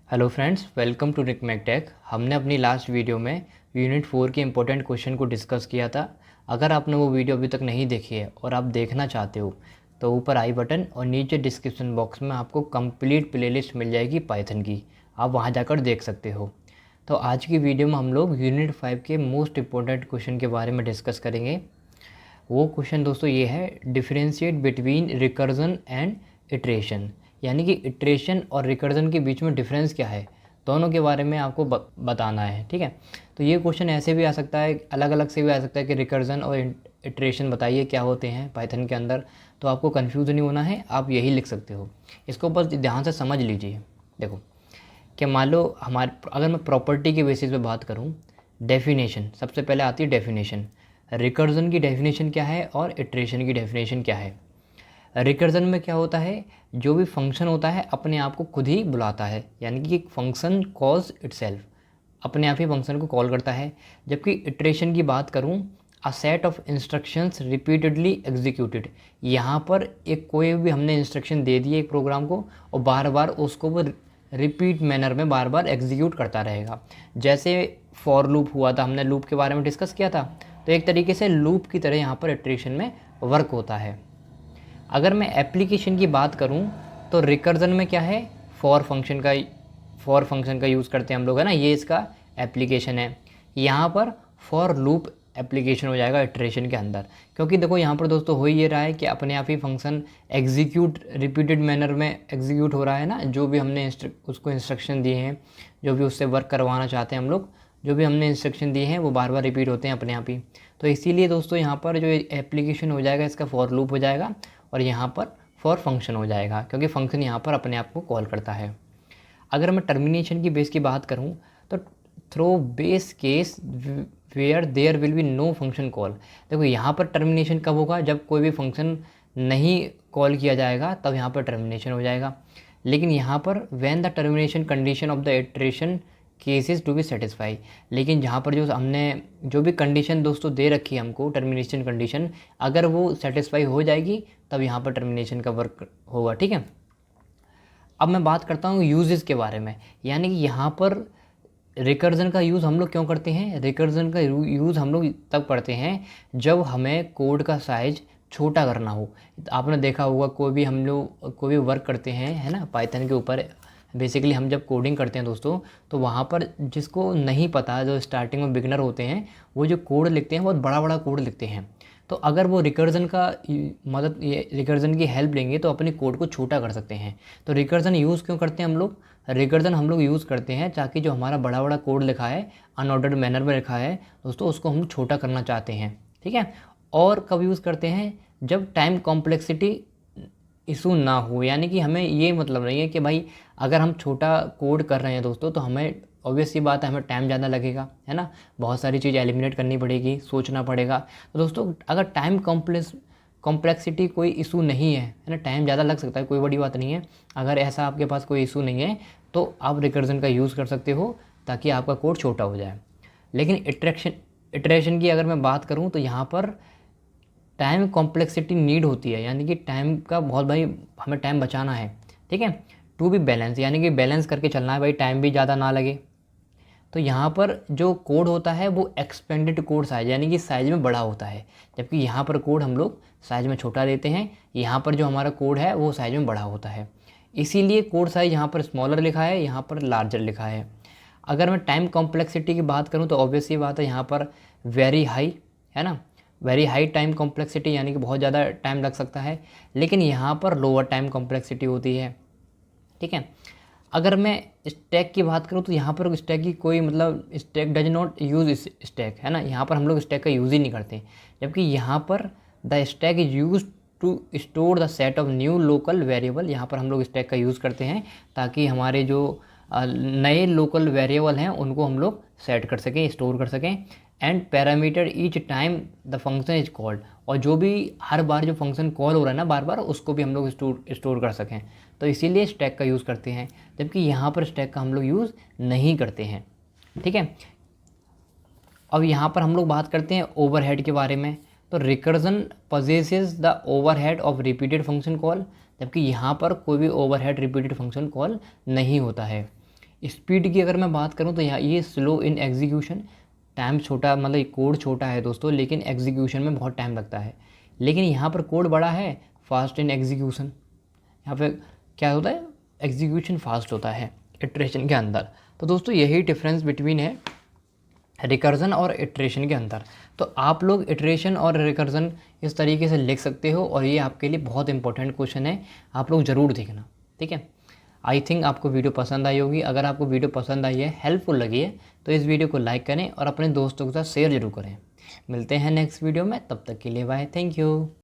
Hello friends, welcome to Recmake Tech. हमने अपनी last video में यूनिट 4 के इंपॉर्टेंट क्वेश्चन को डिस्कस किया था। अगर आपने वो वीडियो अभी तक नहीं देखी है और आप देखना चाहते हो तो ऊपर आई बटन और नीचे डिस्क्रिप्शन बॉक्स में आपको कंप्लीट प्लेलिस्ट मिल जाएगी पाइथन की, आप वहाँ जाकर देख सकते हो। तो आज की वीडियो में हम लोग यूनिट 5 के मोस्ट इंपॉर्टेंट क्वेश्चन के बारे में डिस्कस करेंगे। वो क्वेश्चन दोस्तों ये है, differentiate between recursion and iteration, यानी कि इटरेशन और रिकर्जन के बीच में डिफरेंस क्या है, दोनों के बारे में आपको बताना है। ठीक है, तो ये क्वेश्चन ऐसे भी आ सकता है, अलग अलग से भी आ सकता है कि रिकर्जन और इटरेशन बताइए क्या होते हैं पाइथन के अंदर। तो आपको कंफ्यूज नहीं होना है, आप यही लिख सकते हो। इसको बस ध्यान से समझ लीजिए। देखो कि मान लो अगर मैं प्रॉपर्टी के बेसिस पे बात करूँ, डेफिनेशन सबसे पहले आती है। डेफिनेशन, रिकर्जन की डेफिनेशन क्या है और इटरेशन की डेफिनेशन क्या है। रिकर्जन में क्या होता है, जो भी फंक्शन होता है अपने आप को खुद ही बुलाता है, यानी कि एक फंक्शन कॉल्स इटसेल्फ, अपने आप ही फंक्शन को कॉल करता है। जबकि इटरेशन की बात करूं, a set of instructions repeatedly executed, यहाँ पर एक कोई भी हमने इंस्ट्रक्शन दे दी है एक प्रोग्राम को और बार बार उसको वो रिपीट मैनर में बार बार एग्जीक्यूट करता रहेगा। जैसे फॉर लूप हुआ था, हमने लूप के बारे में डिस्कस किया था, तो एक तरीके से लूप की तरह यहाँ पर इटरेशन में वर्क होता है। अगर मैं एप्लीकेशन की बात करूं तो रिकर्जन में क्या है, फॉर फंक्शन का यूज़ करते हैं हम लोग, है ना, ये इसका एप्लीकेशन है। यहाँ पर फॉर लूप एप्लीकेशन हो जाएगा इटरेशन के अंदर, क्योंकि देखो यहाँ पर दोस्तों हो ये रहा है कि अपने आप ही फंक्शन एग्जीक्यूट रिपीटेड मैनर में एग्जीक्यूट हो रहा है ना। जो भी हमने उसको इंस्ट्रक्शन दिए हैं, जो भी उससे वर्क करवाना चाहते हैं हम लोग, जो भी हमने इंस्ट्रक्शन दिए हैं वो बार बार रिपीट होते हैं अपने आप ही। तो इसीलिए दोस्तों यहाँ पर जो एप्लीकेशन हो जाएगा इसका फॉर लूप हो जाएगा और यहाँ पर फॉर फंक्शन हो जाएगा, क्योंकि फंक्शन यहाँ पर अपने आप को कॉल करता है। अगर मैं टर्मिनेशन की बेस की बात करूँ तो throw base case where there will be no function call. देखो यहाँ पर टर्मिनेशन कब होगा, जब कोई भी फंक्शन नहीं कॉल किया जाएगा तब यहाँ पर टर्मिनेशन हो जाएगा। लेकिन यहाँ पर when the termination condition of the iteration ceases to be satisfy, लेकिन जहाँ पर जो हमने जो भी कंडीशन दोस्तों दे रखी है हमको, टर्मिनेशन कंडीशन, अगर वो सेटिस्फाई हो जाएगी तब यहाँ पर टर्मिनेशन का वर्क होगा। ठीक है, अब मैं बात करता हूँ यूजेस के बारे में, यानी कि यहाँ पर रिकर्जन का यूज़ हम लोग क्यों करते हैं। रिकर्जन का यूज़ हम लोग तब करते हैं जब हमें कोड का साइज़ छोटा करना हो। आपने देखा होगा कोई भी वर्क करते हैं, है ना, पाइथन के ऊपर बेसिकली हम जब कोडिंग करते हैं दोस्तों, तो वहाँ पर जिसको नहीं पता, जो स्टार्टिंग में बिगनर होते हैं, वो जो कोड लिखते हैं बहुत बड़ा बड़ा कोड लिखते हैं। तो अगर वो रिकर्जन का रिकर्जन की हेल्प लेंगे तो अपने कोड को छोटा कर सकते हैं। तो रिकर्जन यूज़ क्यों करते हैं हम लोग, रिकर्जन हम लोग यूज़ करते हैं ताकि जो हमारा बड़ा बड़ा कोड लिखा है, अनऑर्डर्ड मैनर में लिखा है दोस्तों, उसको हम छोटा करना चाहते हैं। ठीक है, और कब यूज़ करते हैं, जब टाइम कॉम्प्लेक्सिटी इशू ना हो, यानी कि हमें ये मतलब नहीं है कि भाई अगर हम छोटा कोड कर रहे हैं दोस्तों तो हमें ऑब्वियस सी बात है हमें टाइम ज़्यादा लगेगा, है ना, बहुत सारी चीज़ एलिमिनेट करनी पड़ेगी, सोचना पड़ेगा। तो दोस्तों अगर टाइम कॉम्प्लेक्सिटी कोई इशू नहीं है ना, टाइम ज़्यादा लग सकता है, कोई बड़ी बात नहीं है, अगर ऐसा आपके पास कोई इशू नहीं है तो आप रिकर्जन का यूज़ कर सकते हो ताकि आपका कोड छोटा हो जाए। लेकिन इटरेशन की अगर मैं बात करूँ तो यहाँ पर टाइम कॉम्प्लेक्सिटी नीड होती है, यानी कि टाइम का बहुत भाई हमें टाइम बचाना है। ठीक है, टू बी बैलेंस, यानी कि बैलेंस करके चलना है भाई, टाइम भी ज़्यादा ना लगे। तो यहाँ पर जो कोड होता है वो एक्सपेंडेड कोड साइज, यानी कि साइज़ में बड़ा होता है, जबकि यहाँ पर कोड हम लोग साइज़ में छोटा देते हैं। यहाँ पर जो हमारा कोड है वो साइज़ में बड़ा होता है, इसीलिए कोड साइज़ यहाँ पर स्मॉलर लिखा है, यहाँ पर लार्जर लिखा है। अगर मैं टाइम कॉम्प्लेक्सिटी की बात करूँ तो ऑब्वियस ये बात है, यहाँ पर वेरी हाई, है ना, वेरी हाई टाइम कॉम्प्लेक्सिटी, यानी कि बहुत ज़्यादा टाइम लग सकता है। लेकिन यहाँ पर लोअर टाइम कॉम्प्लेक्सिटी होती है। ठीक है, अगर मैं स्टैक की बात करूँ तो यहाँ पर स्टैक की कोई मतलब stack does not use stack, है ना, यहाँ पर हम लोग स्टैक का यूज़ ही नहीं करते। जबकि यहाँ पर the stack is use to store the set of new local variable, यहाँ पर हम लोग स्टैक का यूज़ करते हैं ताकि हमारे जो नए लोकल वेरिएबल हैं उनको हम लोग सेट कर सकें, स्टोर कर सकें। And parameter each time the function is called, और जो भी हर बार जो फंक्शन कॉल हो रहा है ना बार बार, उसको भी हम लोग स्टोर कर सकें। तो इसीलिए स्टैक का यूज़ करते हैं, जबकि यहाँ पर स्टैक का हम लोग यूज़ नहीं करते हैं। ठीक है, अब यहाँ पर हम लोग बात करते हैं ओवरहेड के बारे में। तो recursion possesses the overhead of repeated function call, जबकि यहाँ पर कोई भी ओवरहेड रिपीटेड फंक्शन कॉल नहीं होता है। स्पीड की अगर मैं बात करूँ तो यहाँ ये स्लो इन एग्जीक्यूशन, टाइम छोटा, मतलब कोड छोटा है दोस्तों, लेकिन एग्जीक्यूशन में बहुत टाइम लगता है। लेकिन यहाँ पर कोड बड़ा है, फास्ट इन एग्जीक्यूशन। यहाँ पे क्या होता है, एग्जीक्यूशन फास्ट होता है इटरेशन के अंदर। तो दोस्तों यही डिफरेंस बिटवीन है रिकर्जन और इटरेशन के अंदर। तो आप लोग इटरेशन और रिकर्जन इस तरीके से लिख सकते हो, और ये आपके लिए बहुत इंपॉर्टेंट क्वेश्चन है, आप लोग ज़रूर देखना, ठीक है। आई थिंक आपको वीडियो पसंद आई होगी। अगर आपको वीडियो पसंद आई है, हेल्पफुल लगी है, तो इस वीडियो को लाइक करें और अपने दोस्तों के साथ शेयर जरूर करें। मिलते हैं नेक्स्ट वीडियो में, तब तक के लिए बाय, थैंक यू।